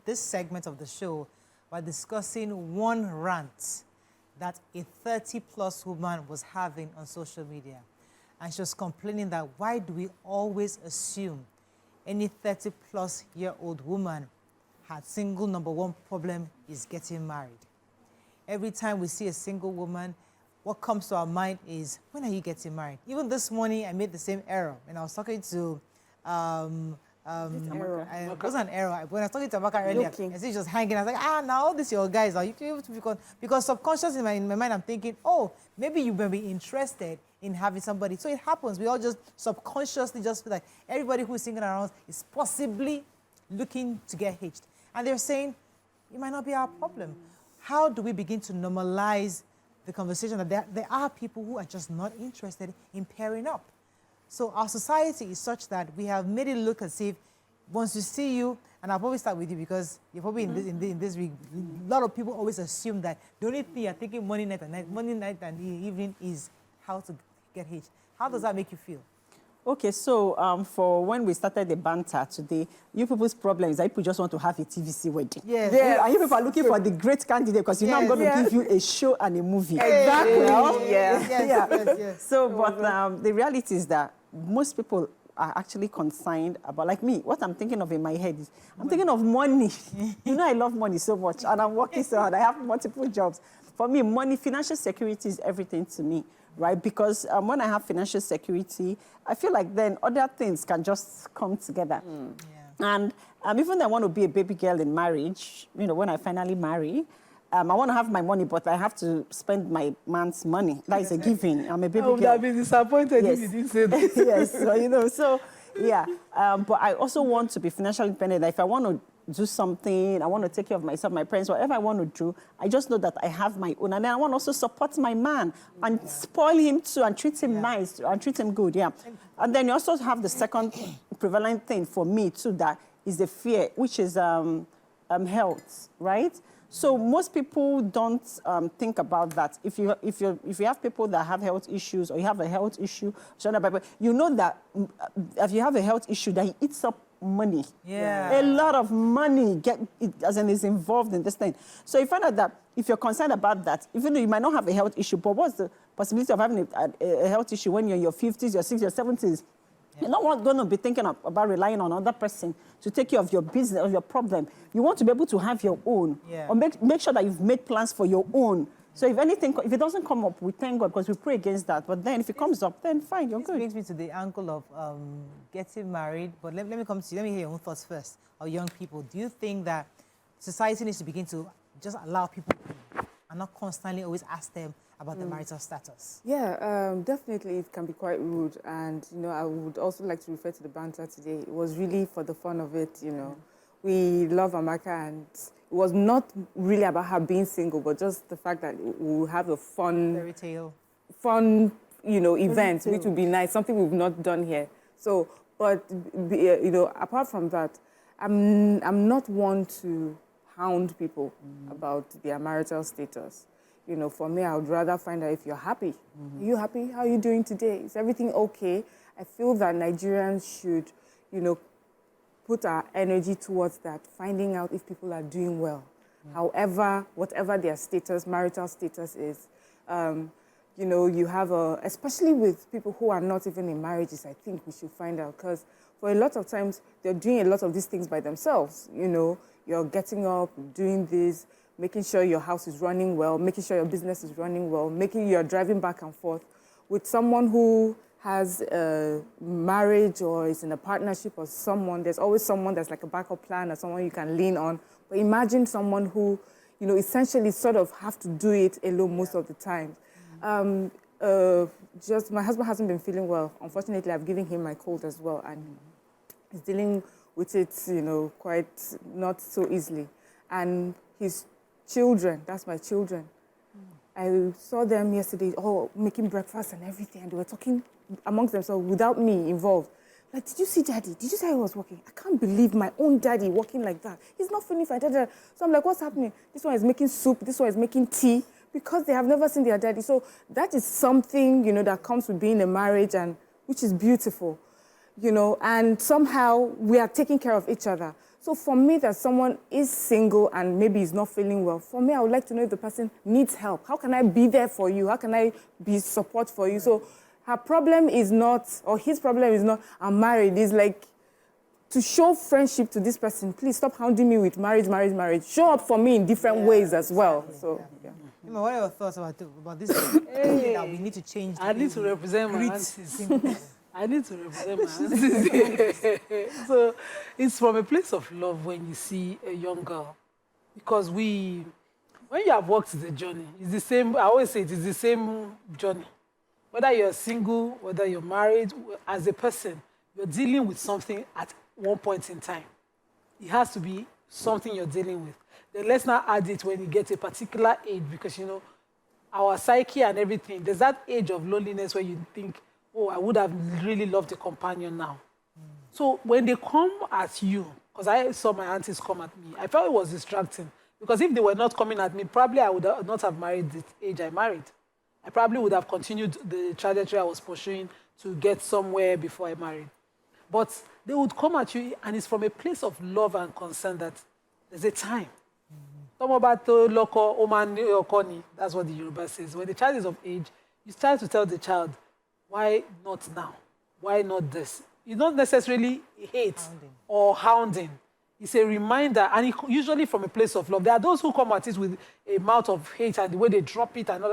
this segment of the show, we're discussing one rant that a 30-plus woman was having on social media. And she was complaining that why do we always assume any 30-plus-year-old woman had single number one problem is getting married. Every time we see a single woman, what comes to our mind is, when are you getting married? Even this morning, I made the same error. And I was talking to, it wasn't an error. When I was talking to Amaka earlier, I see she was hanging. I was like, now this your guys. Are you able to because subconsciously in my mind, I'm thinking, oh, maybe you may be interested in having somebody. So it happens. We all just subconsciously just feel like everybody who's single around is possibly looking to get hitched. And they're saying, it might not be our problem. How do we begin to normalize the conversation that there are people who are just not interested in pairing up? So our society is such that we have made it look as if once you see you, and I'll probably start with you because you're probably in this week, a lot of people always assume that the only thing you're thinking morning, night, and evening is how to get hitched. How does that make you feel? Okay, so for when we started the banter today, you people's problem is that people just want to have a TVC wedding. Yes. Yeah. And you people are looking for the great candidate because you know I'm going to give you a show and a movie. Exactly. You know? Yes. So, but the reality is that most people are actually consigned about, like me, what I'm thinking of in my head is, I'm thinking of money. You know I love money so much and I'm working so hard. I have multiple jobs. For me, money, financial security is everything to me. Right, because when I have financial security, I feel like then other things can just come together. And even though I want to be a baby girl in marriage, you know, when I finally marry, I want to have my money, but I have to spend my man's money. That is a given. I'm a baby girl. I would have been disappointed if you didn't say that. Yes, so, you know, so, yeah. But I also want to be financially independent. If I want to do something, I want to take care of myself, my parents, whatever I want to do, I just know that I have my own. And then I want to also support my man and spoil him too and treat him nice and treat him good, And then you also have the second prevalent thing for me too, that is the fear, which is health, right? So most people don't think about that. If you have people that have health issues or you have a health issue, you know that if you have a health issue, that it eats up money. A lot of money is involved in this thing. So you find out that if you're concerned about that, even though you might not have a health issue, but what's the possibility of having a health issue when you're in your 50s, your 60s, your 70s? You're not going to be thinking about relying on another person to take care of your business or your problem. You want to be able to have your own. Or make sure that you've made plans for your own. So if it doesn't come up, we thank God because we pray against that. But then if it comes up, then fine, you're good. This brings me to the angle of getting married. But let me come to you. Let me hear your own thoughts first. Of young people, do you think that society needs to begin to just allow people and not constantly always ask them about the marital status? Yeah, definitely it can be quite rude. And, you know, I would also like to refer to the banter today. It was really for the fun of it, you know. We love Amaka, and it was not really about her being single, but just the fact that we'll have a fun, you know, event, which would be nice, something we've not done here. So, but, you know, apart from that, I'm not one to hound people about their marital status. You know, for me, I would rather find out if you're happy. Are you happy? How are you doing today? Is everything okay? I feel that Nigerians should, you know, put our energy towards that, finding out if people are doing well. However, whatever their status, marital status is, you know, you have especially with people who are not even in marriages, I think we should find out, because for a lot of times, they're doing a lot of these things by themselves. You know, you're getting up, doing this, making sure your house is running well, making sure your business is running well, you're driving back and forth. With someone who has a marriage or is in a partnership or someone, there's always someone that's like a backup plan or someone you can lean on. But imagine someone who, you know, essentially sort of have to do it alone most of the time. Just my husband hasn't been feeling well. Unfortunately, I've given him my cold as well, and he's dealing with it, you know, quite not so easily. And his children, that's my children. I saw them yesterday, making breakfast and everything, and they were talking amongst themselves without me involved. Like, did you see Daddy? Did you see how he was working? I can't believe my own daddy working like that. He's not feeling fine. So I'm like, what's happening? This one is making soup, this one is making tea, because they have never seen their daddy. So that is something, you know, that comes with being a marriage, and which is beautiful, you know, and somehow we are taking care of each other. So for me, that someone is single and maybe is not feeling well, for me, I would like to know if the person needs help. How can I be there for you? How can I be support for you? So her problem is not, or his problem is not, I'm married. It's like, to show friendship to this person, please stop hounding me with marriage, marriage, marriage. Show up for me in different ways as well. So, yeah. What are your thoughts about this? That we need to change. I need to represent my greet aunties. I need to represent my aunties. So it's from a place of love when you see a young girl. Because when you have walked the journey, it's the same, I always say it is the same journey. Whether you're single, whether you're married, as a person, you're dealing with something at one point in time. It has to be something you're dealing with. Then let's not add it when you get a particular age, because, you know, our psyche and everything, there's that age of loneliness where you think, oh, I would have really loved a companion now. So when they come at you, because I saw my aunties come at me, I felt it was distracting. Because if they were not coming at me, probably I would not have married the age I married. I probably would have continued the trajectory I was pursuing to get somewhere before I married. But they would come at you, and it's from a place of love and concern that there's a time. That's what the Yoruba says. When the child is of age, you start to tell the child, why not now? Why not this? It's not necessarily hate or hounding. It's a reminder, and usually from a place of love. There are those who come at it with a mouth of hate and the way they drop it. And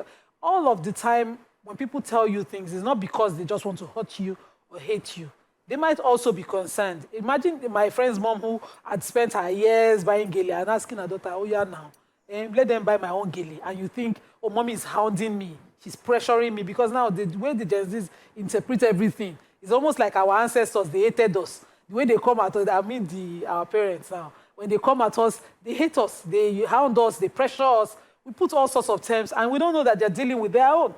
all of the time, when people tell you things, it's not because they just want to hurt you or hate you. They might also be concerned. Imagine my friend's mom who had spent her years buying gele and asking her daughter, oh yeah, now, let them buy my own gele. And you think, oh, mommy is hounding me. She's pressuring me. Because now the way the Gen Zs interpret everything, it's almost like our ancestors, they hated us. The way they come at us, our parents now, when they come at us, they hate us, they hound us, they pressure us. We put all sorts of terms, and we don't know that they're dealing with their own.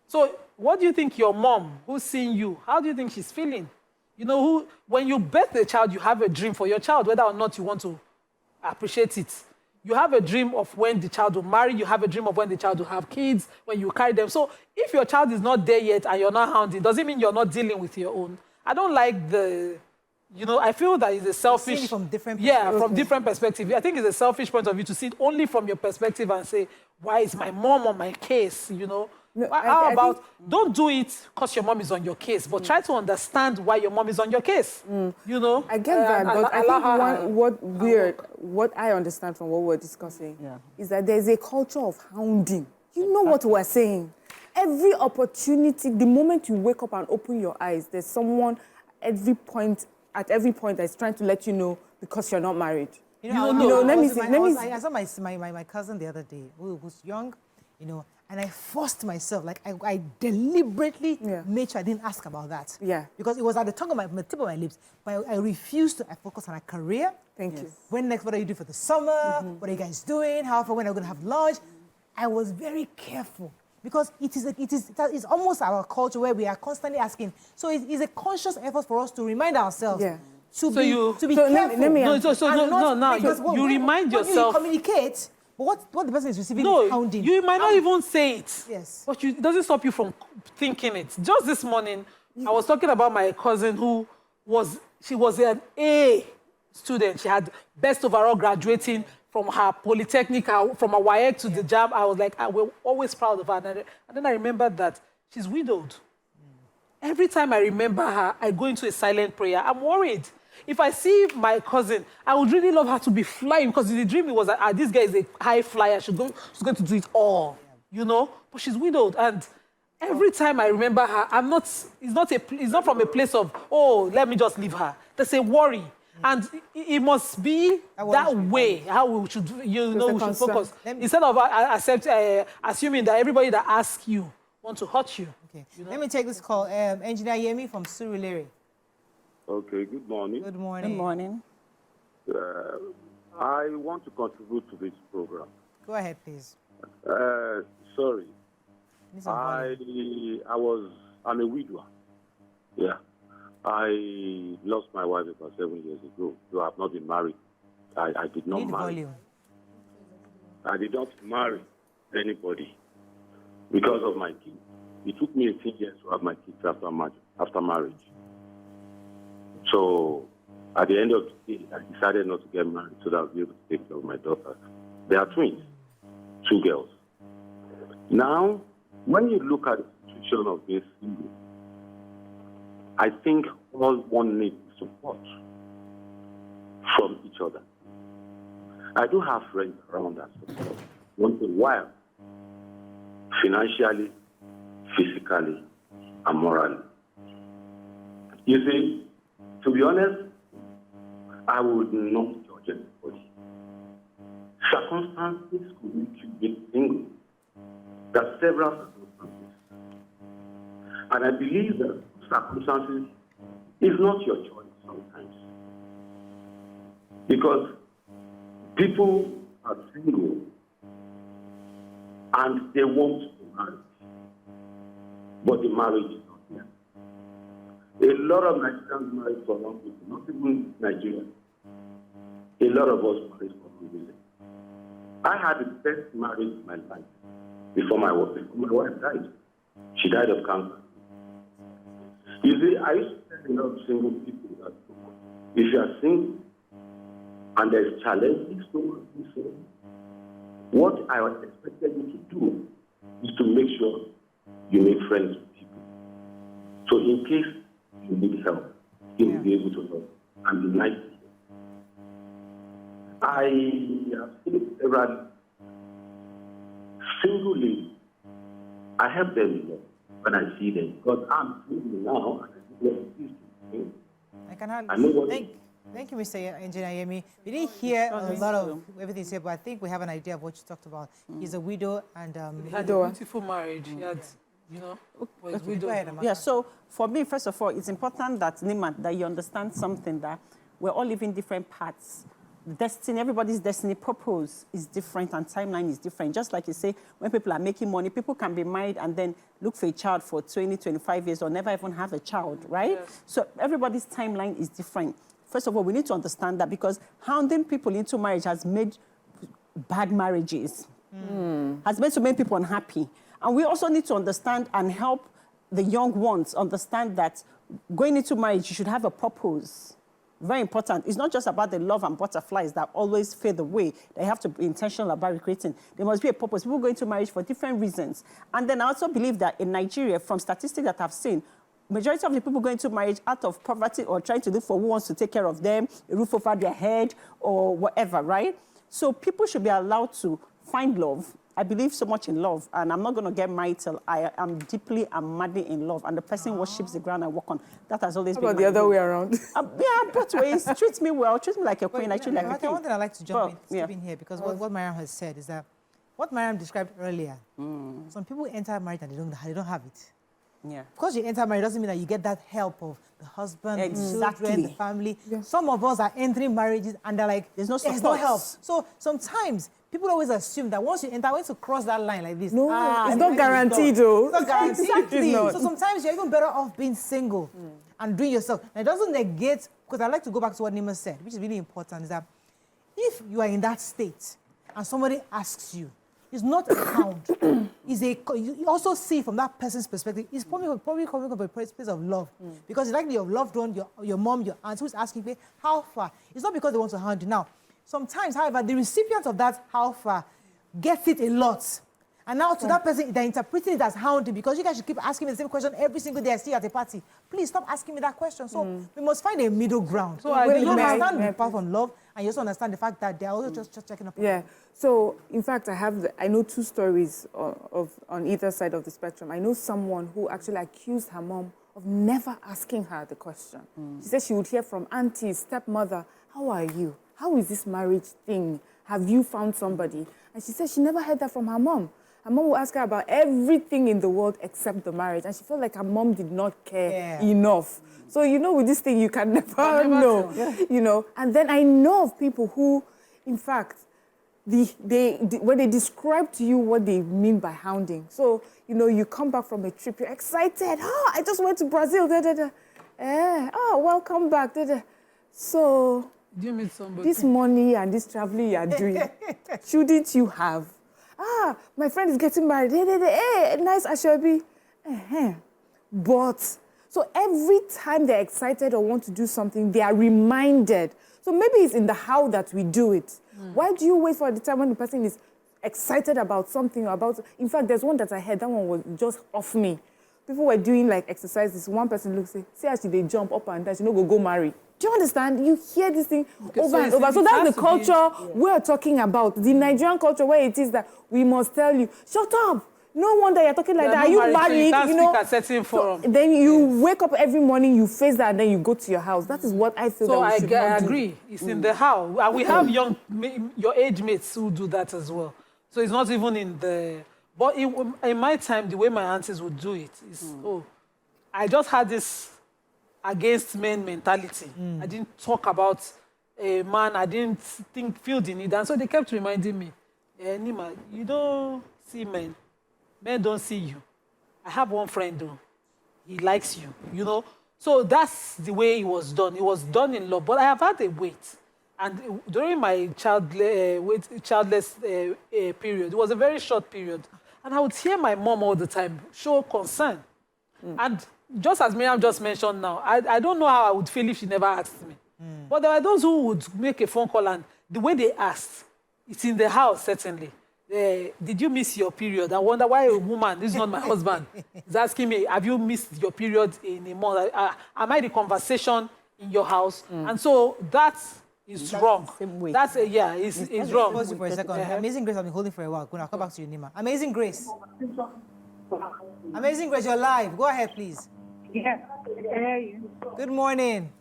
So what do you think your mom, who's seeing you, how do you think she's feeling? You know, when you birth the child, you have a dream for your child, whether or not you want to appreciate it. You have a dream of when the child will marry. You have a dream of when the child will have kids, when you carry them. So if your child is not there yet and you're not hounding, does it mean you're not dealing with your own? I don't like I feel that it's a selfish... Seeing from different perspectives. Yeah, from different perspectives. I think it's a selfish point of view to see it only from your perspective and say, why is my mom on my case, you know? No, how about, don't do it because your mom is on your case, but try to understand why your mom is on your case, you know? I get that, but I think what I understand from what we're discussing is that there's a culture of hounding. You know what we're saying? Every opportunity, the moment you wake up and open your eyes, there's someone at every point that's trying to let you know because you're not married. I saw my cousin the other day who was young, you know, and I forced myself, like I deliberately made sure I didn't ask about that. Yeah. Because it was at the tip of my lips, but I refused to focus on a career. Thank you. What are you doing for the summer? What are you guys doing? How often, when are we going to have lunch? I was very careful because it's almost our culture where we are constantly asking. So it's a conscious effort for us to remind ourselves to be careful. You remind yourself. You communicate. But what the person is receiving is hounding. You might not even say it. Yes. But it doesn't stop you from thinking it. Just this morning, I was talking about my cousin who was an A student. She had best overall graduating from her polytechnic, from her WAEC to the JAM. I was like, we're always proud of her. And then I remembered that she's widowed. Every time I remember her, I go into a silent prayer. I'm worried. If I see my cousin, I would really love her to be flying because the dream was that this guy is a high flyer. She's going to do it all, you know. But she's widowed, and every time I remember her, it's not from a place of let me just leave her. There's a worry, and it must be that way. How we should, we should focus instead of assuming that everybody that asks you want to hurt you. Okay. You know? Let me take this call. Engineer Yemi from Surulere. Okay, good morning. Good morning. Good morning. I want to contribute to this program. Go ahead, please. Sorry. I'm a widower. Yeah. I lost my wife about 7 years ago, so I've not been married. I did not marry. Volume. I did not marry anybody because of my kids. It took me 18 years to have my kids after marriage. So At the end of the day, I decided not to get married so that I'll be able to take care of my daughters. They are twins, 2 girls. Now, when you look at the situation of being single, I think all one needs is support from each other. I do have friends around that support once in a while, financially, physically, and morally. You see, to be honest, I would not judge anybody. Circumstances could make you be single. There are several circumstances. And I believe that circumstances is not your choice sometimes. Because people are single and they want to marry, but the marriage is not there. A lot of Nigerians marry for one reason, not even Nigeria. A lot of us marry for one reason. I had the best marriage in my life before my wife died. She died of cancer. You see, I used to tell a lot of single people that if you are single and there's challenges towards this, what I expected you to do is to make sure you make friends with people. So in case you need help, you will be able to help and be nice to you. I have seen several single ladies. I help them a lot when I see them because I'm single now and I do what it is to do. I know what Thank you, Mr. Engineer Yemi. We didn't hear a lot of everything said, but I think we have an idea of what you talked about. He's a widow and he had a beautiful marriage. He had, you know, was widow. Yeah, so for me, first of all, it's important that, Nima, that you understand something, that we're all living different paths. Destiny, everybody's destiny purpose is different and timeline is different. Just like you say, when people are making money, people can be married and then look for a child for 20, 25 years or never even have a child, right? Yes. So everybody's timeline is different. First of all, we need to understand that because hounding people into marriage has made bad marriages, has made so many people unhappy. And we also need to understand and help the young ones understand that going into marriage, you should have a purpose. Very important. It's not just about the love and butterflies that always fade away. They have to be intentional about recreating. There must be a purpose. People go into marriage for different reasons. And then I also believe that in Nigeria, from statistics that I've seen, majority of the people going into marriage out of poverty or trying to look for who wants to take care of them, a roof over their head or whatever, right? So people should be allowed to find love. I believe so much in love, and I'm not going to get married till I am deeply and madly in love, and the person worships the ground I walk on. That has always been my How about the other way around? Yeah, both ways. Treat me well. Treat me like a queen. I treat like a king. One thing I'd like to jump in here, because what Mariam has said is that what Mariam described earlier, some people enter marriage and they don't have it. Yeah. Because you enter marriage doesn't mean that you get that help of the husband, the children, the family. Yeah. Some of us are entering marriages and they're like, there's no help. So sometimes people always assume that once you enter, once you cross that line like this, no, it's not guaranteed, though. It's not guaranteed. Exactly. So sometimes you're even better off being single and doing yourself. Now, it doesn't negate, because I like to go back to what Nima said, which is really important, is that if you are in that state and somebody asks you, it's not a hound. You also see from that person's perspective, it's probably coming from a place of love. Because it's likely your loved one, your mom, your aunt, who's asking you, how far? It's not because they want to hound you. Now, sometimes, however, the recipient of that how far gets it a lot. And now to that person, they're interpreting it as hounding because you guys should keep asking me the same question every single day I see you at a party. Please stop asking me that question. So we must find a middle ground. So where you understand the path on love and you also understand the fact that they're also just checking up on you. So, in fact, I know 2 stories on either side of the spectrum. I know someone who actually accused her mom of never asking her the question. She said she would hear from auntie, stepmother, how are you? How is this marriage thing? Have you found somebody? And she said she never heard that from her mom. Her mom would ask her about everything in the world except the marriage. And she felt like her mom did not care enough. So, with this thing, you can never know, And then I know of people who, in fact, when they describe to you what they mean by hounding. So, you come back from a trip, you're excited. Oh, I just went to Brazil. Welcome back. So, do you meet somebody? This money and this traveling you are doing, shouldn't you have? My friend is getting married. Hey, nice Ashobi. But, So every time they're excited or want to do something, they are reminded. So maybe it's in the how that we do it. Why do you wait for the time when the person is excited about something or about... In fact, there's one that I heard, that one was just off me. People were doing like exercises. One person looks, see how they jump up and down, go marry. Do you understand? You hear this thing over and over. So that's the culture we're talking about. The Nigerian culture where it is that we must tell you, shut up. No wonder you're talking like that. Are you married? So you can't speak at certain forum. So then you wake up every morning, you face that, and then you go to your house. That is what I feel. So that we should I not do. agree. It's in the how. And we have your age mates who do that as well. So it's not even in the... But in my time, the way my aunties would do it is, I just had this against men mentality. I didn't talk about a man. I didn't feel the need. And so they kept reminding me, Nima, you don't see men. Men don't see you. I have one friend, though. He likes you, So that's the way it was done. It was done in love. But I have had a wait. And during my childless period, it was a very short period. And I would hear my mom all the time show concern. And just as Miriam just mentioned now, I don't know how I would feel if she never asked me. But there were those who would make a phone call, and the way they asked, it's in the house, certainly. Did you miss your period? I wonder why a woman, this is not my husband, is asking me, have you missed your period in a month? Am I the conversation in your house? And so that's wrong. That's it's wrong. Pause you for a second. Amazing Grace, I've been holding for a while. I'll come back to you, Nima. Amazing Grace. Amazing Grace, you're live. Go ahead, please. Yeah, I can hear you. Good morning.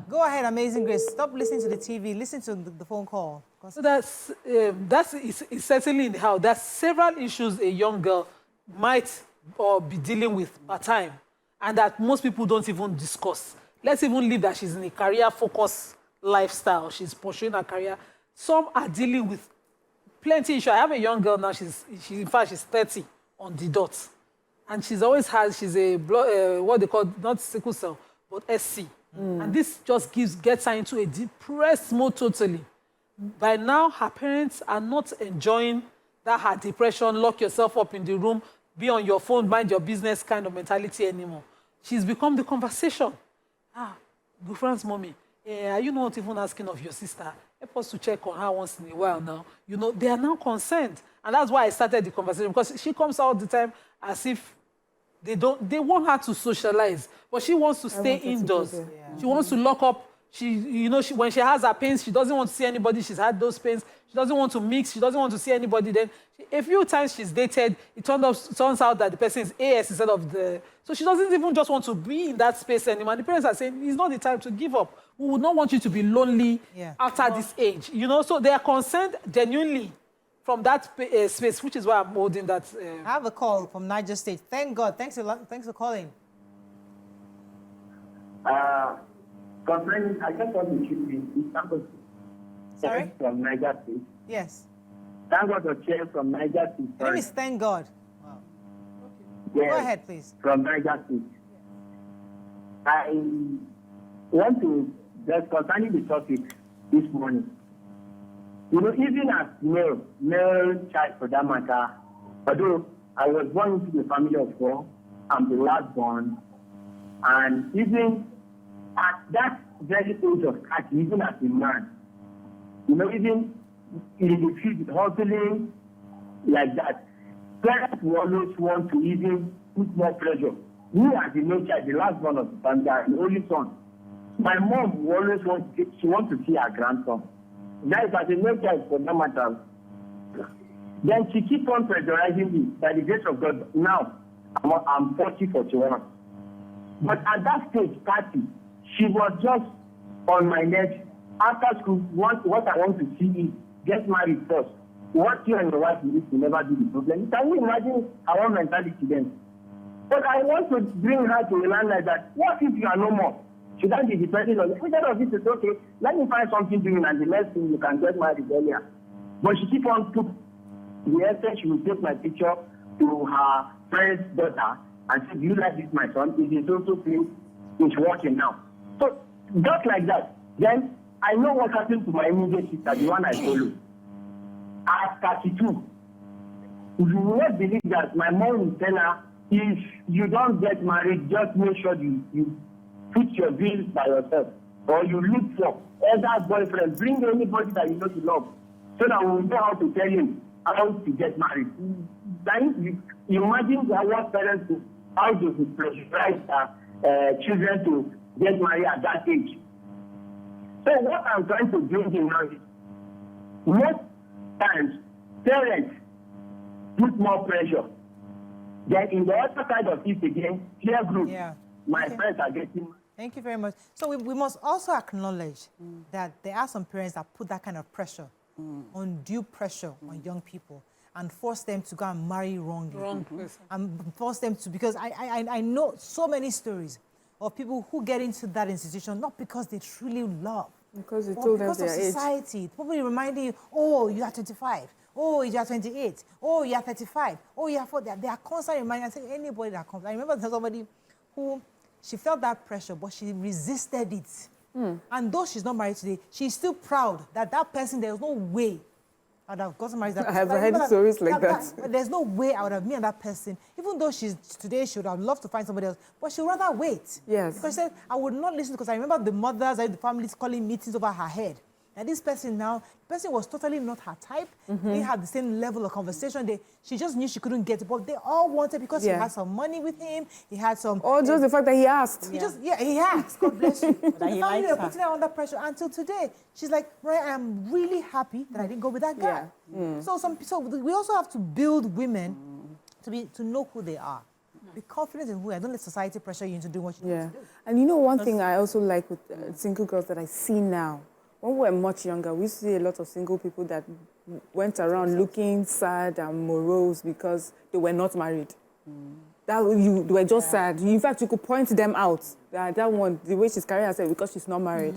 Go ahead, Amazing Grace. Stop listening to the TV. Listen to the phone call. So that's it's certainly in the house. There's several issues a young girl might be dealing with part time, and that most people don't even discuss. Let's even leave that she's in a career-focused lifestyle. She's pursuing her career. Some are dealing with plenty issues. I have a young girl now. She's 30 on the dot, and she's a what they call not sickle cell but SC. And this just gets her into a depressed mode totally. By now, her parents are not enjoying that her depression, lock yourself up in the room, be on your phone, mind your business kind of mentality anymore. She's become the conversation. Gufran's mommy, are you not even asking of your sister? Help us to check on her once in a while now. They are now concerned. And that's why I started the conversation, because she comes out the time as if they want her to socialize, but she wants to stay indoors. She wants to lock up. When she has her pains, she doesn't want to see anybody. She's had those pains. She doesn't want to mix. She doesn't want to see anybody. Then a few times she's dated, it turns out that the person is AS instead of the... So she doesn't even just want to be in that space anymore. The parents are saying, it's not the time to give up. We would not want you to be lonely after this age. So they are concerned genuinely from that space, which is why I'm holding that. I have a call from Niger State. Thank God. Thanks for calling. Concerning, I just want to chip in. Sorry? From Niger State. Yes. Thank God for chair from Niger State. My name is Thank God. Wow. Yes, go ahead, please. From Niger State. I want to, just concerning the topic this morning. Even as male child for that matter, although I was born into the family of four, I'm the last born, and even at that very age of 30, even as a man, even in the field hustling like that, parents will always want to even put more pressure. Me as the male child, the last one of the family, the only son, my mom will always want to see her grandson. That is as a male child for that matter. Then she keeps on pressurizing me. By the grace of God, now I'm 41. But at that stage, 30, she was just on my neck. After school, what I want to see is get married first. What you and your wife need to never be the problem. Can you imagine our mentality then? But I want to bring her to a land like that. What if you are no more? Should I be depending on it? Instead of it, it's okay. Let me find something doing, and the next thing you can get married earlier. But she keep on to the essence. She will take my picture to her friend's daughter and say, "Do you like this, my son? It is also clean. It's working now." So just like that, then I know what happened to my immediate sister, the one I follow. At 32, you will not believe that my mom will tell her, if you don't get married, just make sure you put your bills by yourself, or you look for other boyfriend. Bring anybody that you know you love, so that we will know how to tell you how to get married. Then you imagine what parents do, how to pressurize children to get married at that age. So what I'm trying to bring in now is, most times parents put more pressure. Then in the other side of it again, peer group, my friends are getting. Thank you very much. So we must also acknowledge that there are some parents that put that kind of pressure, undue pressure on young people, and force them to go and marry wrongly. Wrong person. And force them to, because I know so many stories of people who get into that institution not because they truly love, because they told them because of their age. society. Probably reminding you, oh, you are 25. Oh, you are 28. Oh, you are 35. Oh, you are 40. They are constantly reminding. I think anybody that comes. I remember there's somebody who, she felt that pressure, but she resisted it. And though she's not married today, she's still proud that that person, there was no way I would have gotten married to that person. I have heard stories like that. There's no way I would have me and that person, even though today she would have loved to find somebody else, but she would rather wait. Yes. Because she said, I would not listen, because I remember the mothers and the families calling meetings over her head. And this person now, the person was totally not her type. They had the same level of conversation. She just knew she couldn't get it, but they all wanted, because he had some money with him, he had some... Or just the fact that he asked. He asked, God bless you. That he likes her. Putting her under pressure until today. She's like, right, I am really happy that I didn't go with that guy. So we also have to build women to know who they are. Be confident in who they are. Don't let society pressure you into doing what you need to do. And you know, one thing I also like with single girls that I see now, when we were much younger, we used to see a lot of single people that went around looking sad and morose because they were not married. They were just sad. In fact, you could point them out. That one, the way she's carrying herself, because she's not married.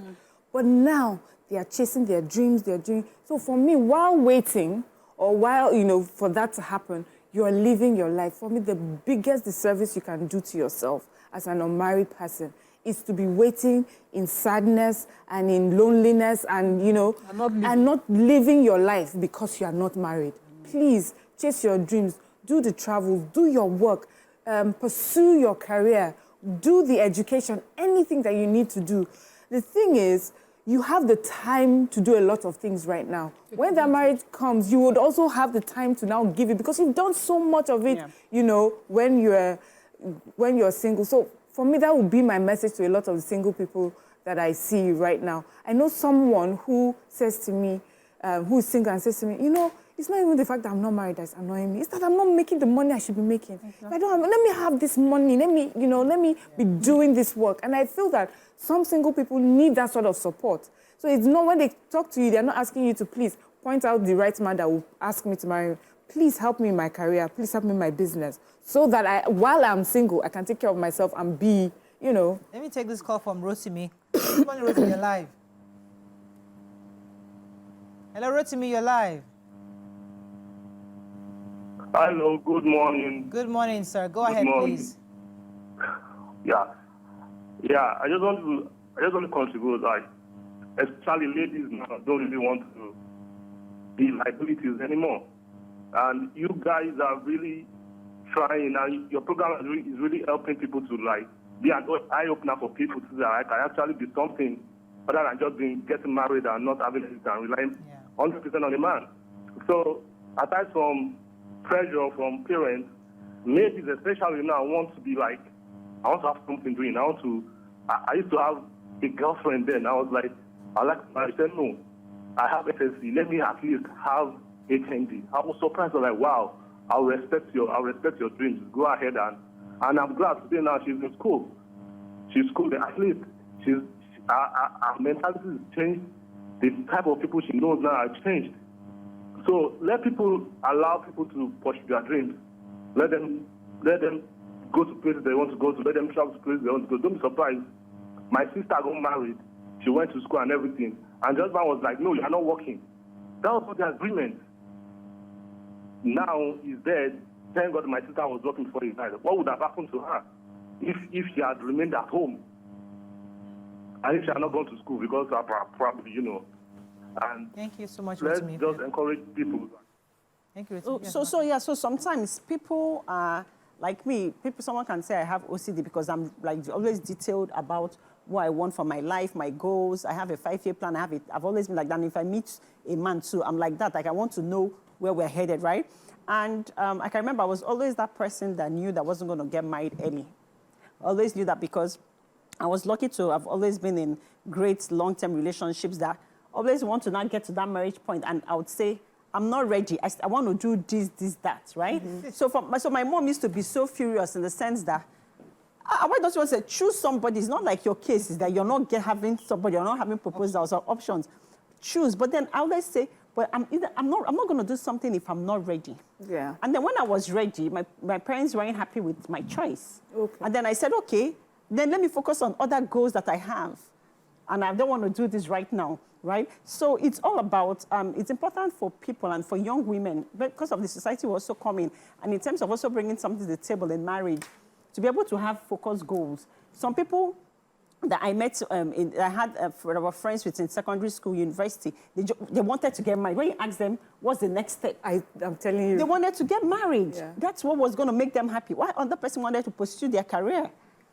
But now, they are chasing their dreams, So for me, while waiting, or while, for that to happen, you are living your life. For me, the biggest disservice you can do to yourself as an unmarried person is to be waiting in sadness and in loneliness and, and not living your life because you are not married. Please, chase your dreams, do the travels, do your work, pursue your career, do the education, anything that you need to do. The thing is, you have the time to do a lot of things right now. When that marriage comes, you would also have the time to now give it, because you've done so much of it, when you're single. So for me, that would be my message to a lot of the single people that I see right now. I know someone who says to me, who is single, and says to me, it's not even the fact that I'm not married that's annoying me. It's that I'm not making the money I should be making. If I don't have, let me have this money. Let me be doing this work. And I feel that some single people need that sort of support. So it's not, when they talk to you, they're not asking you to please point out the right man that will ask me to marry. Please help me in my career. Please help me in my business. So that while I'm single, I can take care of myself and be, Let me take this call from Rotimi. Good morning, Rotimi, you're live. Hello, Rotimi, you're live. Hello, good morning. Good morning, sir. Go ahead, please. Yeah, I just want to contribute, especially ladies now don't really want to be liabilities anymore. And you guys are really trying, and your program is really helping people to be an eye-opener for people to I can actually be something other than just getting married and not having it and relying 100% on a man. So aside from pressure from parents, ladies especially now want to be I want to have something doing. I used to have a girlfriend then. I said, no, I have SSC. Let me at least have HND. I was surprised. I was like, wow, I'll respect your dreams. Go ahead and I'm glad today now she's in school. She's cool. At least her mentality has changed. The type of people she knows now have changed. So allow people to pursue their dreams. Let them go to places they want to go to. Let them travel to places they want to go. Don't be surprised. My sister got married. She went to school and everything. And the husband was like, no, you're not working. That was not the agreement. Now he's dead. Thank God my sister was working for his night. What would have happened to her if she had remained at home? And if she had not gone to school, because probably, And thank you so much, let's Rotimi. just encourage people. Thank you, So sometimes people are Like me, someone can say I have OCD because I'm like always detailed about what I want for my life, my goals. I have a 5-year plan. I've always been like that. And if I meet a man too, I'm like that. Like I want to know where we're headed, right? And I can remember I was always that person that knew that I wasn't going to get married early. I always knew that because I was lucky to have always been in great long-term relationships that always want to not get to that marriage point. And I would say, I'm not ready. I want to do this, that, right? So my mom used to be so furious in the sense that, why don't you want to say, choose somebody? It's not like your case is that you're not having somebody, you're not having proposals or options. Choose. But then I always say, but I'm not going to do something if I'm not ready. Yeah. And then when I was ready, my parents weren't happy with my choice. Okay. And then I said, okay, then let me focus on other goals that I have. And I don't want to do this right now, right? So it's all about, it's important for people and for young women, because of the society we're also coming, and in terms of also bringing something to the table in marriage, to be able to have focused goals. Some people that I met, I had our friends within secondary school, university, they wanted to get married. When you ask them, what's the next step? I'm telling you. They wanted to get married. Yeah. That's what was going to make them happy. Why other person wanted to pursue their career?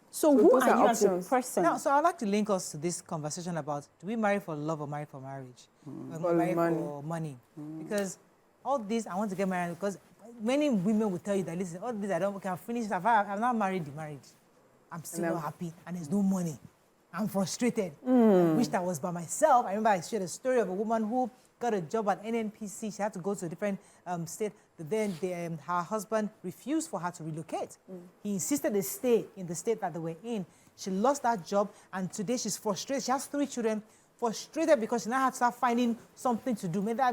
So who those are you options. as a person? Now, so I'd like to link us to this conversation about, do we marry for love or marry for marriage? Or For marry money. for money? Because all this, I want to get married, because many women will tell you that, listen, all this, I've finished, I've not married the marriage. I'm still not happy, and there's no money. I'm frustrated. I wished I was by myself. I remember I shared a story of a woman who got a job at NNPC. She had to go to a different state. But then her husband refused for her to relocate. He insisted they stay in the state that they were in. She lost that job, and today she's frustrated. She has 3 children, frustrated because she now had to start finding something to do. Maybe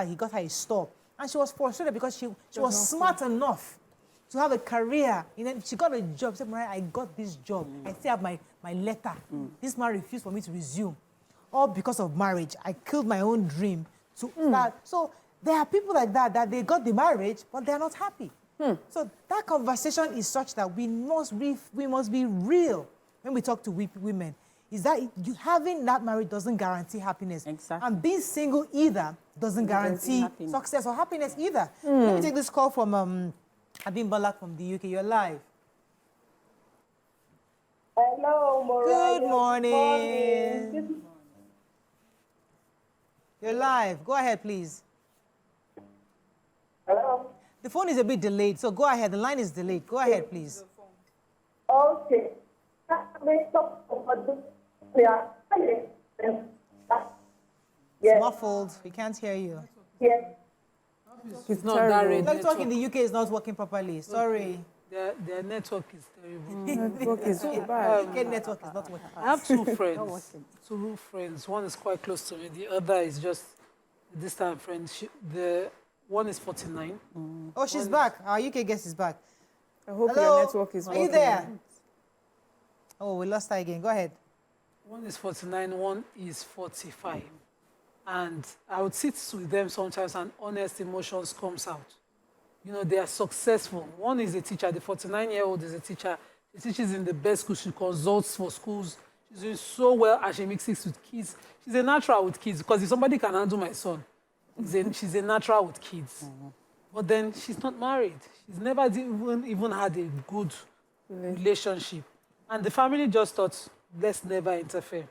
he got her a store. And she was frustrated because she was smart enough to have a career. She got a job. She said, Morayo, I got this job. I still have my letter. This man refused for me to resume. All because of marriage. I killed my own dream to start. So there are people like that they got the marriage, but they're not happy. So that conversation is such that we must be real when we talk to women. Is that having that marriage doesn't guarantee happiness. Exactly. And being single either doesn't guarantee success or happiness either. Let me take this call from Abim Balak from the UK. You're live. Hello, Morayo. Good morning. You're live. Go ahead, please. Hello. The phone is a bit delayed, so go ahead. The line is delayed. Go ahead, please. Okay. It's muffled. We can't hear you. Yes. It's not that ready. Network in the UK is not working properly. Sorry. Their network is terrible. Network is so bad. UK network is not working. I have 2 friends. 2 friends. One is quite close to me. The other is just a distant friend. The one is 49. Oh, she's back. Our UK guest is back. I hope Hello? your network is Are working. you there? Oh, we lost her again. Go ahead. One is 49, one is 45. And I would sit with them sometimes and honest emotions comes out. You know, they are successful. One is a teacher. The 49-year-old is a teacher. She teaches in the best school. She consults for schools. She's doing so well as she mixes with kids. She's a natural with kids because if somebody can handle my son, she's a natural with kids. But then she's not married. She's never even had a good relationship. And the family just thought, let's never interfere.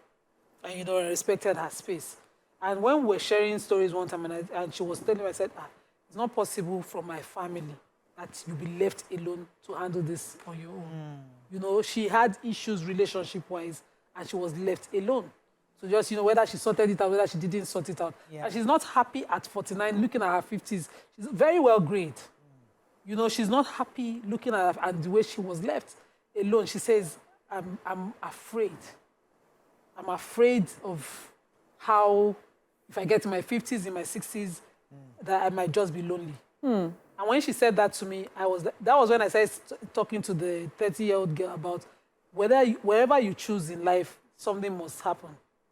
And, you know, I respected her space. And when we were sharing stories one time, and she was telling me, I said, it's not possible from my family that you'll be left alone to handle this on your own. You know, she had issues relationship-wise, and she was left alone. So just, you know, whether she sorted it out, whether she didn't sort it out. Yeah. And she's not happy at 49, looking at her 50s. She's very well grade. You know, she's not happy looking at her and the way she was left alone. She says, I'm afraid. I'm afraid of how, if I get to my 50s, in my 60s, that I might just be lonely. And when she said that to me, that was when I started talking to the 30-year-old girl about wherever you choose in life, something must happen.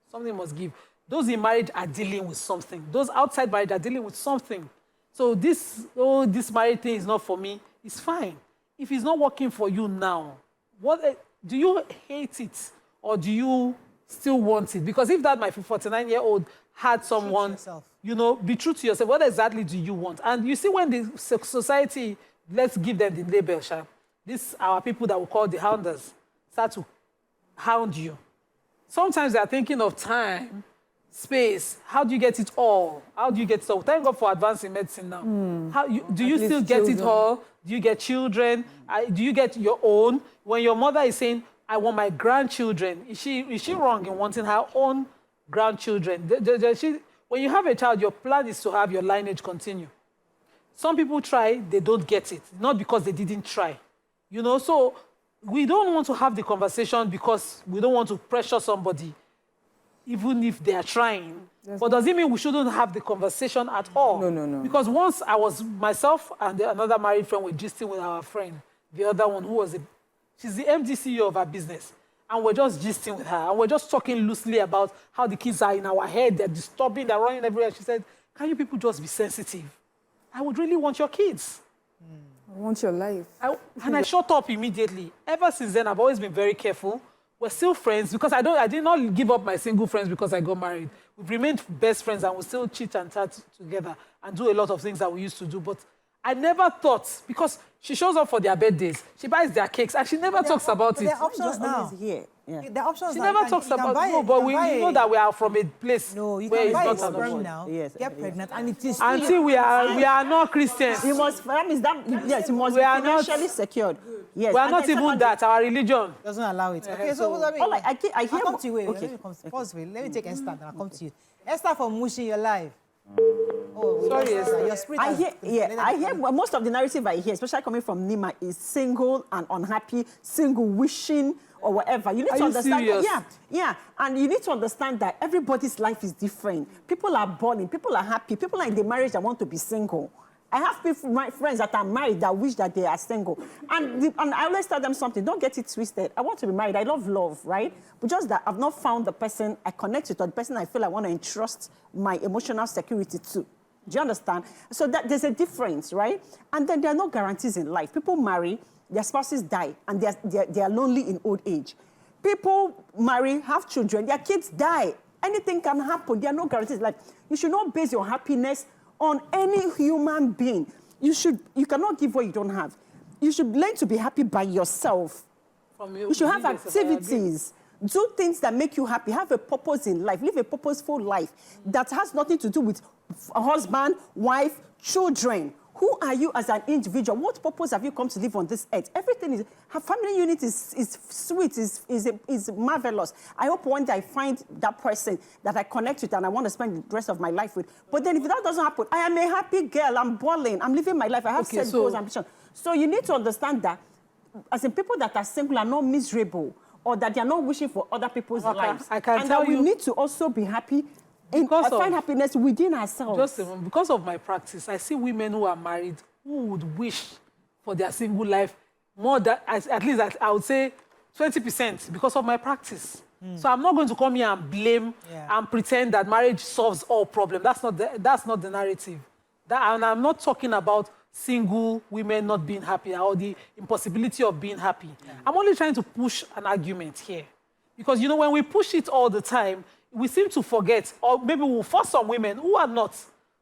Something must give. Those in marriage are dealing with something. Those outside marriage are dealing with something. So this marriage thing is not for me. It's fine. If it's not working for you now, do you hate it or do you still want it? Because if that my 49-year-old had someone, you know, be true to yourself. What exactly do you want? And you see when the society, let's give them the label, Sha. these our people that we call the hounders start to hound you. Sometimes they are thinking of time, space. How do you get it all? How do you get it all? Thank God for advancing medicine now. Do you still get it all? Do you get children? Do you get your own? When your mother is saying, I want my grandchildren, is she wrong in wanting her own grandchildren? When you have a child, your plan is to have your lineage continue. Some people try, they don't get it. Not because they didn't try. You know, so we don't want to have the conversation because we don't want to pressure somebody, even if they are trying. But does it mean we shouldn't have the conversation at all? No. Because once I was, myself and another married friend were gisting with our friend, the other one who was, she's the MD CEO of her business. And we're just gisting with her. And we're just talking loosely about how the kids are in our head, they're disturbing, they're running everywhere. She said, can you people just be sensitive? I would really want your kids. I want your life. And I shut up immediately. Ever since then, I've always been very careful. We're still friends because I did not give up my single friends because I got married. We've remained best friends and we still chit and chat together and do a lot of things that we used to do. But I never thought, because she shows up for their birthdays, she buys their cakes, and she never talks about it. There are options now. Here. Yeah. The options She now. never talks about it. But we know that we are from a place No, you where can it's buy a not an sperm option. now, Yes, get yes. pregnant, and it is Until we are not Christians. You must, that means that, yes, you must We be are not- financially secured. Yes. We are and not then even secondly- that. Our religion. doesn't allow it. Okay, so- so let me. All I hear I'll come what- to you. Wait, okay. let me come. Pause. Wait. Let me take Esther, then I'll come to you. Esther from Mushi, you're live. Oh, Sorry, Esther. Your spirit. I has- hear, well, most of the narrative I hear, especially coming from Nima, is single and unhappy, single wishing or whatever. You need Are to you understand serious? that, yeah. And you need to understand that everybody's life is different. People are balling, people are happy, people are in the marriage that want to be single. I have people, my friends that are married that wish that they are single. And I always tell them something, don't get it twisted. I want to be married, I love, right? But just that I've not found the person I connect with or the person I feel I want to entrust my emotional security to. Do you understand? So that there's a difference, right? And then there are no guarantees in life. People marry, their spouses die, and they are lonely in old age. People marry, have children, their kids die. Anything can happen. There are no guarantees. Like, you should not base your happiness on any human being. You cannot give what you don't have. You should learn to be happy by yourself. You should have activities. Do things that make you happy. Have a purpose in life. Live a purposeful life that has nothing to do with a husband, wife, children. Who are you as an individual? What purpose have you come to live on this earth? Everything is, her family unit is sweet, is marvelous. I hope one day I find that person that I connect with and I want to spend the rest of my life with. But then if that doesn't happen, I am a happy girl. I'm balling. I'm living my life. I have set goals, ambition. So you need to understand that as in people that are single are not miserable or that they are not wishing for other people's lives. I can and tell that we need to also be happy and find happiness within ourselves. Just even because of my practice, I see women who are married who would wish for their single life more than, at least I would say 20% because of my practice. So I'm not going to come here and blame and pretend that marriage solves all problems. That's not the narrative. And I'm not talking about single women not being happy or the impossibility of being happy. I'm only trying to push an argument here. Because, you know, when we push it all the time, we seem to forget, or maybe we'll force some women who are not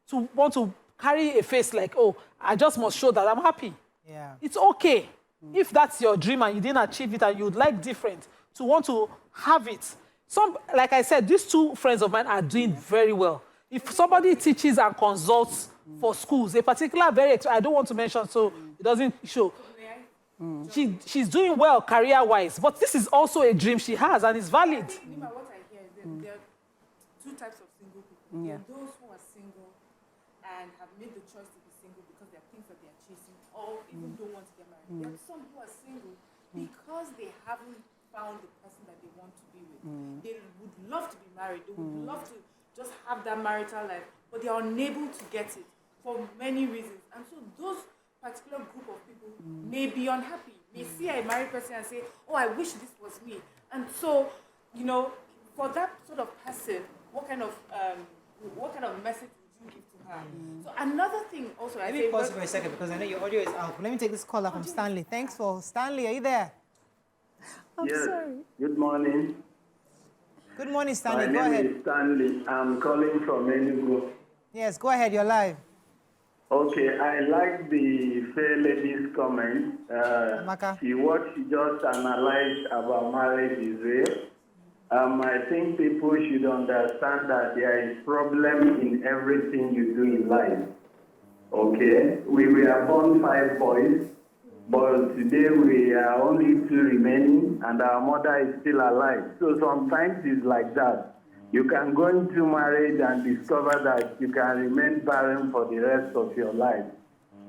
to want to carry a face like, oh, I just must show that I'm happy. Yeah. It's okay. If that's your dream and you didn't achieve it and you'd like different, to want to have it. Like I said, these two friends of mine are doing very well. If somebody teaches and consults for schools, a particular I don't want to mention so it doesn't show. She's doing well career-wise, but this is also a dream she has and it's valid. Nima, what I hear is there are two types of single people. There are those who are single and have made the choice to be single because there are things that they are chasing or even don't want to get married. There are some who are single because they haven't found the person that they want to be with. They would love to be married. They would love to just have that marital life, but they are unable to get it for many reasons. And so those particular group of people may be unhappy, may see a married person and say, oh, I wish this was me. And so, you know, for that sort of person, what kind of message would you give to her? So another thing also, Let me pause for a second because I know your audio is out. Let me take this caller from Stanley. Thanks for Stanley. Are you there? I'm sorry. Good morning. Good morning, Stanley. My Go name ahead. is Stanley. I'm calling from Enugu. Yes, go ahead. You're live. Okay, I like the fair lady's comment. Amaka. What she just analyzed about marriage is real. I think people should understand that there is problem in everything you do in life. Okay, we were born 5 boys, but today we are only 2 remaining, and our mother is still alive. So sometimes it's like that. You can go into marriage and discover that you can remain barren for the rest of your life.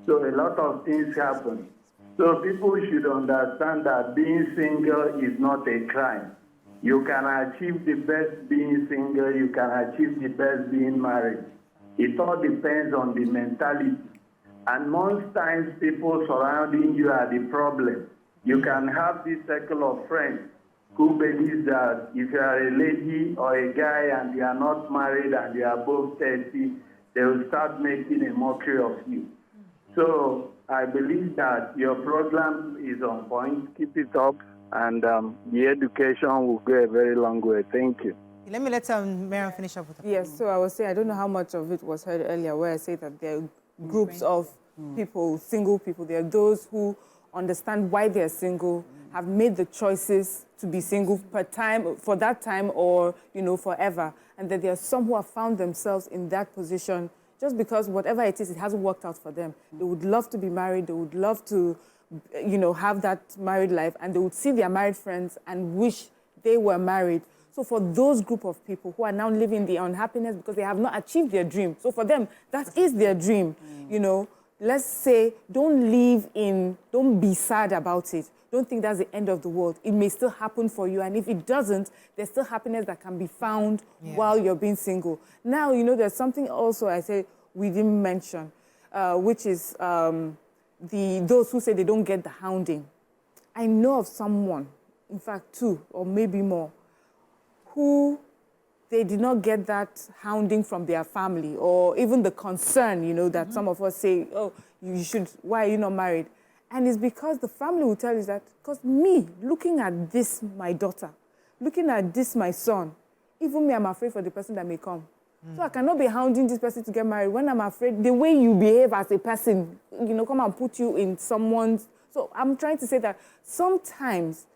So a lot of things happen. So people should understand that being single is not a crime. You can achieve the best being single, you can achieve the best being married. It all depends on the mentality. And most times people surrounding you are the problem. You can have this circle of friends who believes that if you are a lady or a guy and you are not married and you are above 30, they will start making a mockery of you. So I believe that your program is on point. Keep it up, and the education will go a very long way. Thank you. Let me let Miriam finish up with that. Yes, so I was saying, I don't know how much of it was heard earlier where I say that there are groups of people, single people. There are those who understand why they're single, have made the choices to be single for that time or, forever. And that there are some who have found themselves in that position just because whatever it is, it hasn't worked out for them. They would love to be married. They would love to, have that married life. And they would see their married friends and wish they were married. So for those group of people who are now living the unhappiness because they have not achieved their dream. So for them, that is their dream. Let's say, don't be sad about it. Don't think that's the end of the world. It may still happen for you. And if it doesn't, there's still happiness that can be found while you're being single. Now, there's something also I say we didn't mention, which is those who say they don't get the hounding. I know of someone, in fact, 2 or maybe more, who they did not get that hounding from their family or even the concern, that some of us say, oh, why are you not married? And it's because the family will tell you that, because me, looking at this, my daughter, looking at this, my son, even me, I'm afraid for the person that may come. So I cannot be hounding this person to get married when I'm afraid the way you behave as a person, come and put you in someone's. So I'm trying to say that sometimes,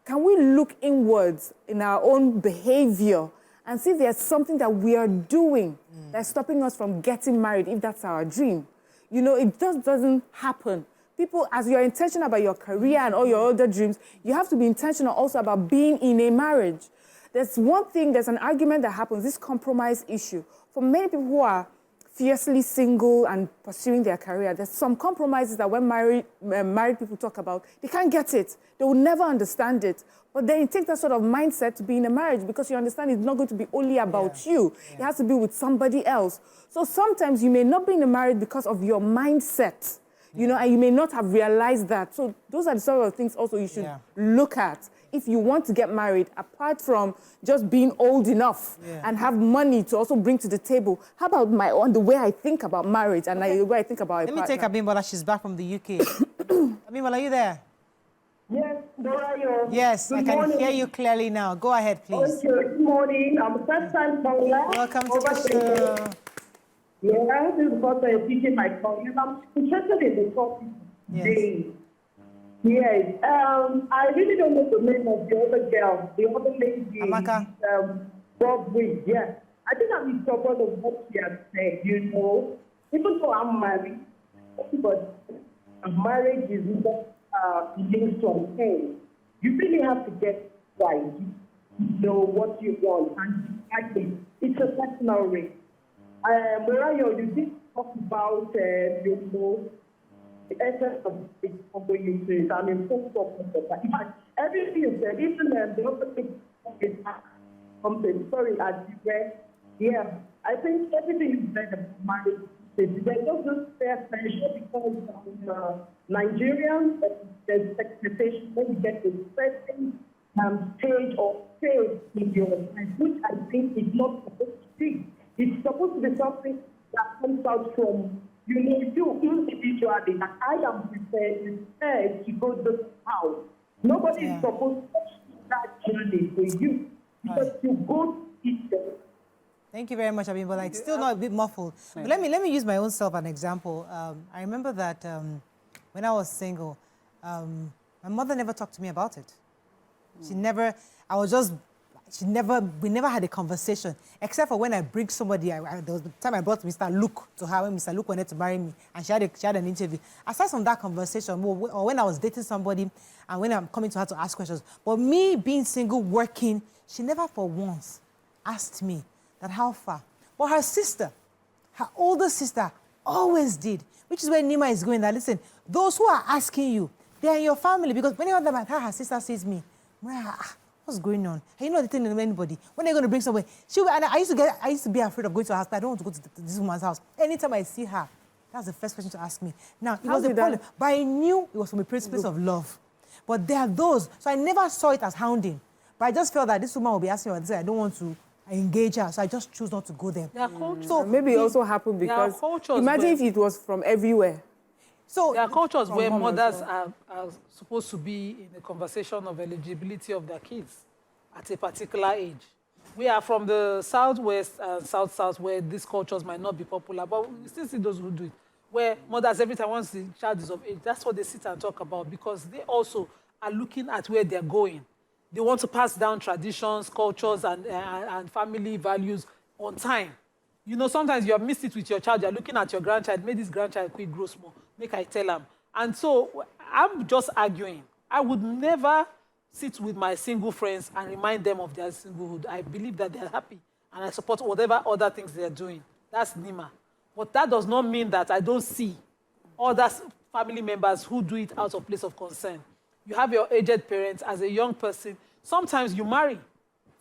can we look inwards in our own behavior and see if there's something that we are doing that's stopping us from getting married, if that's our dream? It just doesn't happen. People, as you're intentional about your career and all your other dreams, you have to be intentional also about being in a marriage. There's an argument that happens, this compromise issue. For many people who are fiercely single and pursuing their career, there's some compromises that when married people talk about, they can't get it. They will never understand it. But then it takes that sort of mindset to be in a marriage because you understand it's not going to be only about you. Yeah. It has to be with somebody else. So sometimes you may not be in a marriage because of your mindset, and you may not have realized that. So those are the sort of things also you should look at if you want to get married, apart from just being old enough and have money to also bring to the table. How about the way I think about marriage and the way I think about Let me take Abimbola. She's back from the UK. Abimbola, are you there? Yes, Morayo. Yes, Good I can morning. hear you clearly now. Go ahead, please. Okay, good morning. I'm first-time caller. Welcome to the show. Yeah, this is what I'm teaching my colleagues. I'm interested in the topic today. Yes. I really don't know the name of the other girl, the other lady. Amaka. Bob Wade, yes. I think I'm in support of what she has said, Even though I'm married, but marriage is not linked to pain. You really have to get right. You know what you want. And exactly, it's a personal race. Morayo, you did talk about, the essence of it, of going into it. I mean, in fact, everything you said, even the other thing is something. Sorry, as you read. Yeah, I think everything you said about marriage, there's just this fair pressure because Nigerians, there's expectation when you get to a certain stage or phase in your life, which I think is not supposed to be. It's supposed to be something that comes out from you individually, that I am prepared to go this house. Nobody is supposed to do that journey for you because you go to it. Thank you very much, Abim, but like still not a bit muffled. But let me use my own self as an example. I remember that when I was single, my mother never talked to me about it. She never. I was just. She never. We never had a conversation, except for when I bring somebody. There was the time I brought Mr. Luke to her when Mr. Luke wanted to marry me, and she had an interview. Aside from that conversation, or when I was dating somebody, and when I'm coming to her to ask questions. But me being single, working, she never for once asked me that how far. But her sister, her older sister, always did, which is where Nima is going. That listen, those who are asking you, they are in your family, because whenever her sister sees me, what's going on? Are you not dating anybody? When are you going to bring somebody? And I used to be afraid of going to her house. I don't want to go to this woman's house. Anytime I see her, that's the first question to ask me. Now, it was a problem, but I knew it was from a place of love. But there are those, so I never saw it as hounding. But I just felt that this woman will be asking me about this. I don't want to engage her, so I just choose not to go there. So maybe it also happened because imagine if it was from everywhere. So there are cultures where mothers are supposed to be in the conversation of eligibility of their kids at a particular age. We are from the southwest and south where these cultures might not be popular, but we still see those who do it. Where mothers, every time once the child is of age, that's what they sit and talk about, because they also are looking at where they're going. They want to pass down traditions, cultures, and family values on time. You know, sometimes you have missed it with your child. You're looking at your grandchild. Make this grandchild quick grow small. Make I tell them. And so I'm just arguing. I would never sit with my single friends and remind them of their singlehood. I believe that they're happy, and I support whatever other things they're doing. That's Nima. But that does not mean that I don't see other family members who do it out of place of concern. You have your aged parents as a young person. Sometimes you marry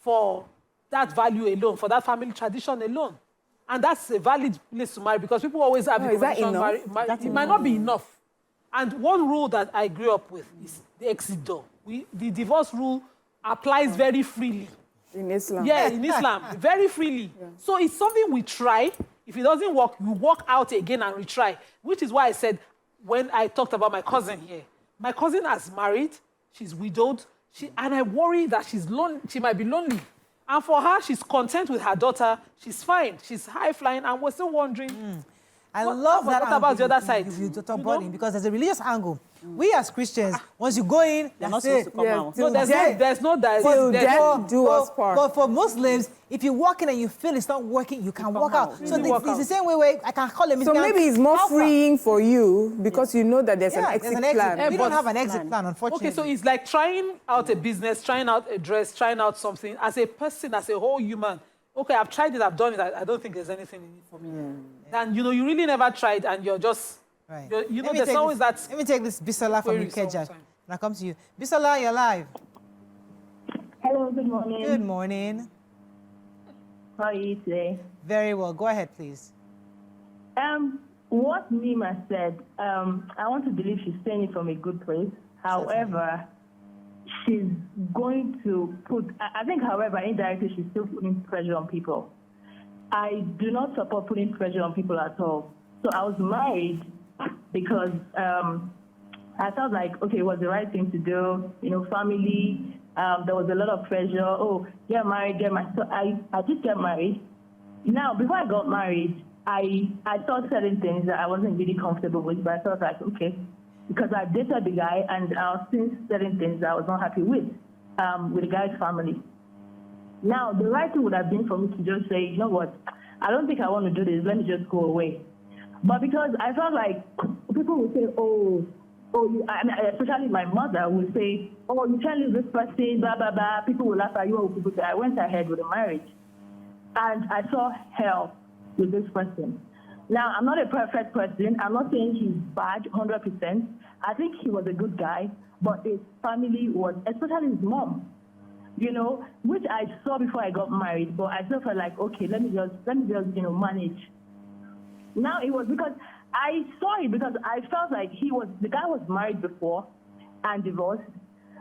for that value alone, for that family tradition alone. And that's a valid place to marry, because people always have the conversation. It might not be enough. And one rule that I grew up with is the exit door. The divorce rule applies very freely. In Islam. Yeah, in Islam, very freely. Yeah. So it's something we try. If it doesn't work, you walk out again and retry, which is why I said when I talked about my cousin here, my cousin has married, she's widowed, and I worry that she might be lonely. And for her, she's content with her daughter. She's fine. She's high-flying, and we're still wondering. I love that. What about the other side? Because there's a religious angle. We as Christians, once you go in, they're not supposed to come out. No, there's no that. Till death do us part. But for Muslims, if you walk in and you feel it's not working, you can walk out. So it's the same way where I can call them. So maybe it's more freeing for you because you know that there's an exit plan. We don't have an exit plan, unfortunately. Okay, so it's like trying out a business, trying out a dress, trying out something. As a person, as a whole human, okay, I've tried it, I've done it, I don't think there's anything in it for me. And, you know, you really never tried, and you're just, you know, there's always that. Let me take this Bisola from Ikeja. Now come to you. Bisola, you're live. Hello, good morning. Good morning. How are you today? Very well. Go ahead, please. What Nima said, I want to believe she's saying it from a good place. However, she's going to put, I think, however, indirectly, she's still putting pressure on people. I do not support putting pressure on people at all. So I was married because I felt like, okay, it was the right thing to do. You know, family, there was a lot of pressure. Oh, get married, get married. So I did get married. Now, before I got married, I thought certain things that I wasn't really comfortable with, but I thought like, okay, because I dated the guy and I was seeing certain things that I was not happy with the guy's family. Now, the right thing would have been for me to just say, you know what, I don't think I want to do this, let me just go away. But because I felt like people would say, especially my mother would say, oh, you can't leave this person, blah, blah, blah. People will laugh at you. People say, I went ahead with the marriage. And I saw hell with this person. Now, I'm not a perfect person. I'm not saying he's bad 100%. I think he was a good guy, but his family was, especially his mom, you know, which I saw before I got married, but I still felt like, okay, let me just, manage. Now it was because I saw it because I felt like the guy was married before and divorced.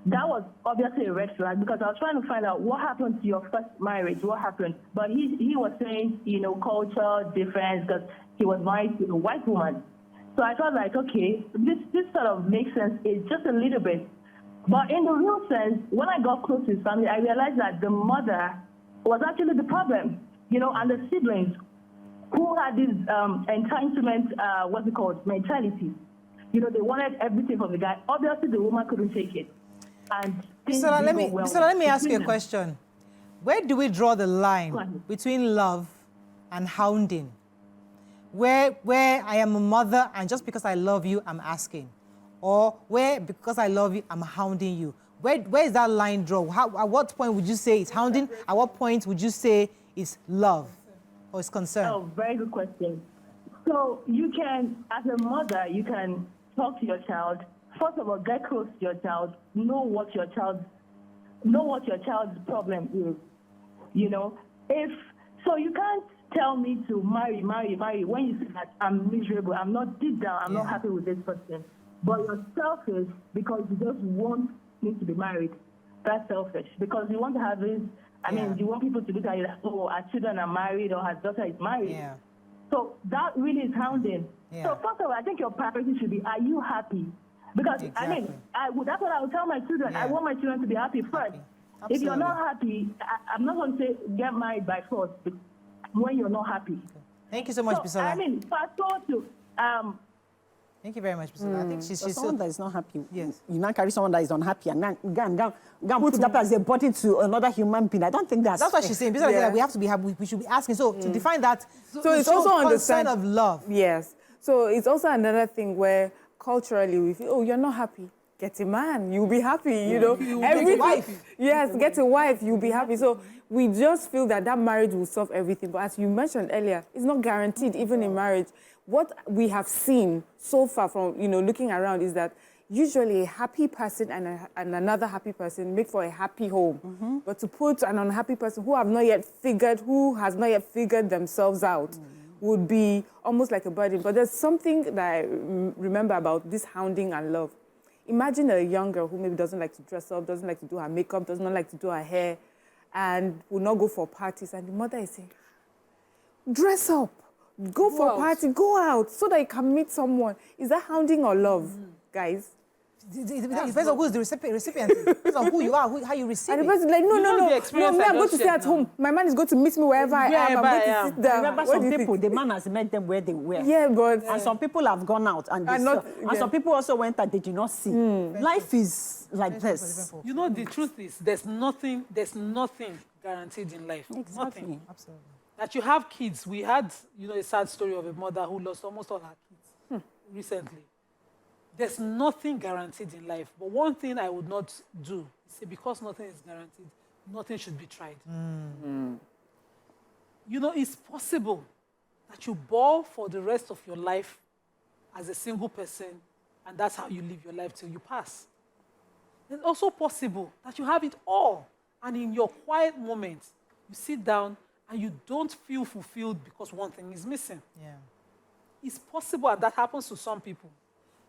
That was obviously a red flag because I was trying to find out what happened to your first marriage, what happened. But he was saying, you know, culture difference because he was married to a white woman. So I felt like, okay, this sort of makes sense. It's just a little bit. But in the real sense, when I got close to his family, I realized that the mother was actually the problem. you know, and the siblings who had this entitlement, what's it called, mentality. You know, they wanted everything from the guy. Obviously, the woman couldn't take it. And Bisola, let me ask you a question. Where do we draw the line between love and hounding? Where I am a mother and just because I love you, I'm asking? Or where because I love you, I'm hounding you? Where is that line drawn? At what point would you say it's hounding? At what point would you say it's love or it's concern? Oh, very good question. So you can, as a mother, you can talk to your child. First of all, get close to your child. Know what your child's problem is. You know, so you can't tell me to marry when you see that I'm miserable. I'm not deep down. I'm not happy with this person. But you're selfish because you just want me to be married. That's selfish because you want to have this. I mean, you want people to look at you like, oh, our children are married or our daughter is married. Yeah. So that really is hounding. Yeah. So first of all, I think your priority should be, are you happy? Because, Exactly. I mean, that's what I would tell my children. Yeah. I want my children to be happy first. If you're not happy, I'm not going to say get married by force when you're not happy. Thank you so much, Bisola. I mean, fast forward to... Thank you very much, Bisola. I think she's someone that is not happy. Yes. You now carry someone that is unhappy and go and put that as a body to another human being. I don't think that's what she's saying. Bisola said that we have to be happy. We should be asking. So to define that, So it's also concern of love. Yes. So it's also another thing where culturally we feel, oh, you're not happy. Get a man, you'll be happy, you know. Get a wife. Yes, get a wife, you'll be happy. So we just feel that marriage will solve everything. But as you mentioned earlier, it's not guaranteed even in marriage. What we have seen so far from, looking around is that usually a happy person and another happy person make for a happy home. But to put an unhappy person who has not yet figured themselves out would be almost like a burden. But there's something that I remember about this hounding and love. Imagine a young girl who maybe doesn't like to dress up, doesn't like to do her makeup, does not like to do her hair, and will not go for parties. And the mother is saying, dress up, go for a party, go out, so that you can meet someone. Is that hounding or love, guys? It depends on who's the recipient. It depends on who you are, how you receive And it. the person is like, no, me, I'm going to stay at now. home. My man is going to meet me wherever I am. I'm going to sit down. Remember, some people, the man has met them where they were. Yeah, but... And some people have gone out and they saw. And some people also went that they did not see. Life is like this. You know, the truth is there's nothing guaranteed in life. Exactly. Nothing. Absolutely. That you have kids. We had, a sad story of a mother who lost almost all her kids recently. There's nothing guaranteed in life. But one thing I would not do is say, because nothing is guaranteed, nothing should be tried. It's possible that you ball for the rest of your life as a single person, and that's how you live your life till you pass. It's also possible that you have it all, and in your quiet moments, you sit down and you don't feel fulfilled because one thing is missing. Yeah. It's possible, and that happens to some people.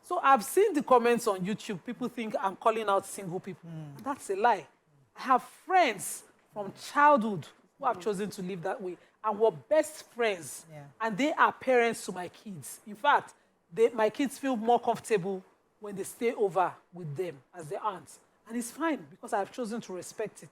So I've seen the comments on YouTube. People think I'm calling out single people. And that's a lie. I have friends from childhood who have chosen to live that way and were best friends. Yeah. And they are parents to my kids. In fact, my kids feel more comfortable when they stay over with them as their aunts. And it's fine because I've chosen to respect it.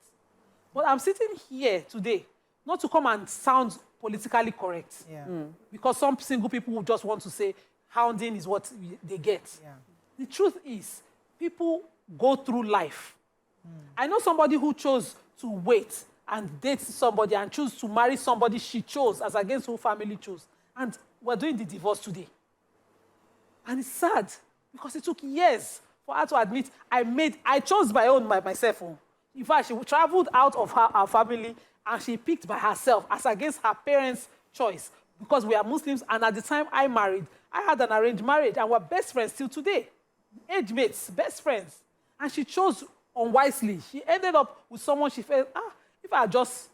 But I'm sitting here today not to come and sound politically correct. Yeah. Because some single people will just want to say, hounding is what they get. Yeah. The truth is, people go through life. I know somebody who chose to wait and date somebody and choose to marry somebody she chose as against who family chose. And we're doing the divorce today. And it's sad because it took years for her to admit, I chose my own myself. In fact, she traveled out of her family and she picked by herself as against her parents' choice because we are Muslims. And at the time I married, I had an arranged marriage and we're best friends till today. Age mates, best friends. And she chose unwisely. She ended up with someone she felt, if I had just,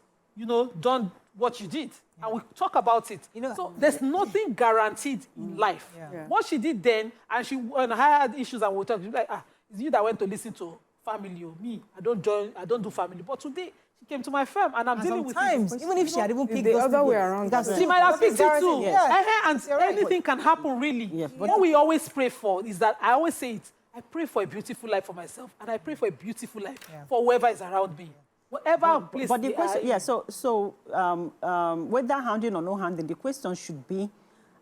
done what you did. And we talk about it. So there's nothing guaranteed in life. Yeah. What she did then, and I had issues and we talked, she was like, it's you that went to listen to family or me. I don't do family. But today, she came to my firm and I'm dealing with it. Sometimes, even if she had even picked the those other people, way around. She might have picked it too. Yes. And anything can happen, really. Yes, but what we always pray for is that, I always say it, I pray for a beautiful life for myself and I pray for a beautiful life for whoever is around me. Whatever place But the they question, are yeah, in. whether handing or no handing, the question should be,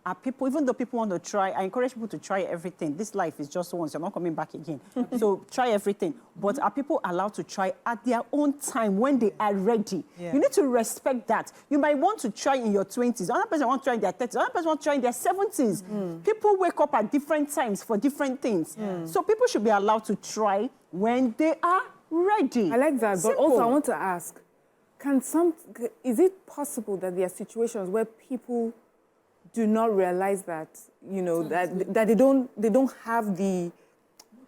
are people, even though people want to try, I encourage people to try everything. This life is just once, you're not coming back again. So try everything. But are people allowed to try at their own time when they are ready? Yeah. You need to respect that. You might want to try in your 20s. Another person wants to try in their 30s. Another person wants to try in their 70s. People wake up at different times for different things. So people should be allowed to try when they are ready. I like that, Simple. but also I want to ask, is it possible that there are situations where people do not realize that, you know, that they don't have the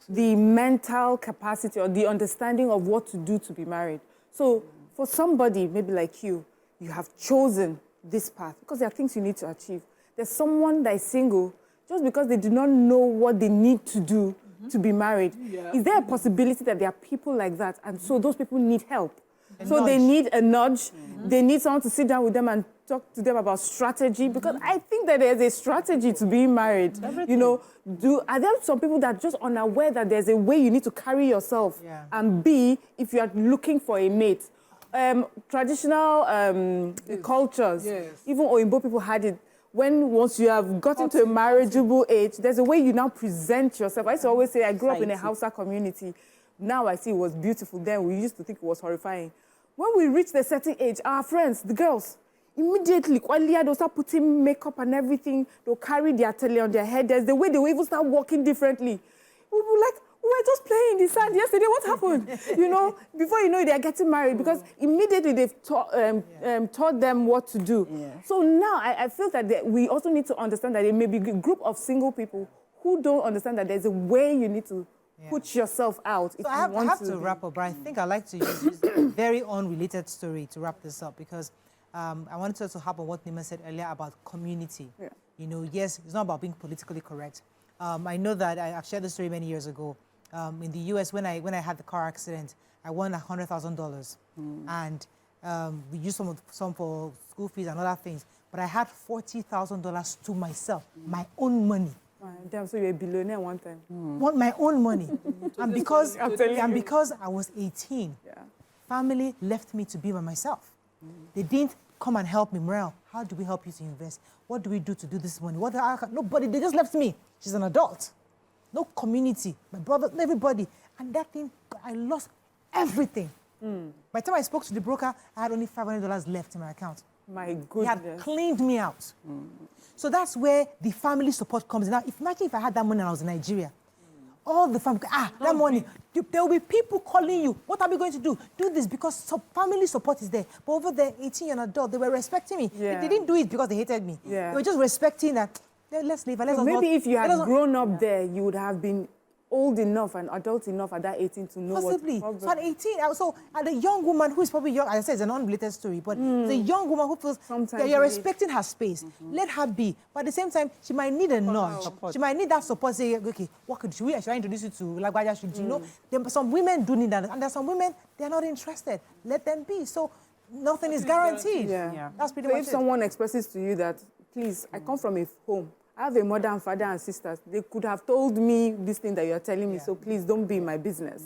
mental capacity or the understanding of what to do to be married? So for somebody maybe like you have chosen this path because there are things you need to achieve. There's someone that is single just because they do not know what they need to do to be married. Is there a possibility that there are people like that and so those people need help? They need a nudge. They need someone to sit down with them and talk to them about strategy, because I think that there's a strategy to being married. You know, are there some people that are just unaware that there's a way you need to carry yourself? And B, if you are looking for a mate, traditional cultures, even Oyinbo people had it. Once you have gotten to a marriageable age, there's a way you now present yourself. I used to always say, I grew up in a Hausa community. Now I see it was beautiful. Then we used to think it was horrifying. When we reached a certain age, our friends, the girls, immediately, they'll start putting makeup and everything. They'll carry their tele on their head. There's the way they will even start walking differently. We were like, we were just playing in the sand yesterday. What happened? You know, before you know it, they're getting married because immediately they've taught them what to do. So now I feel that we also need to understand that there may be a group of single people who don't understand that there's a way you need to put yourself out. So I have to wrap up, but I think I'd like to use a very unrelated story to wrap this up, because I wanted to harp on what Nima said earlier about community. You know, yes, it's not about being politically correct. I know that I've shared this story many years ago. In the US, when I had the car accident, I won $100,000. And we used some for school fees and other things. But I had $40,000 to myself, my own money. Damn, so you're a billionaire one time. My own money. and because I was 18, family left me to be by myself. They didn't come and help me. Morayo, how do we help you to invest? What do we do to do this money? Nobody, they just left me. She's an adult. No community, my brother, everybody. And that thing, I lost everything. By the time I spoke to the broker, I had only $500 left in my account. My goodness. He had cleaned me out. So that's where the family support comes in. Now, imagine if I had that money and I was in Nigeria. All the family, that money. There will be people calling you. What are we going to do? Do this, because family support is there. But over there, 18 and adult, they were respecting me. They didn't do it because they hated me. They were just respecting that. Let's leave. So maybe if you had grown up there, you would have been old enough and adult enough at that 18 to know possibly. what... So at 18, so at a young woman who is probably young, as I said, it's an unrelated story, but the young woman who feels that you're respecting her space, let her be. But at the same time, she might need a nudge. She might need that support. Say, okay, should I introduce you to Lagwaja? Should you know? Some women do need that, and there's some women, they're not interested. Let them be. So nothing is guaranteed. That's pretty much it. If someone expresses to you that, please, I come from a home, I have a mother and father and sisters. They could have told me this thing that you're telling me, so please don't be in my business.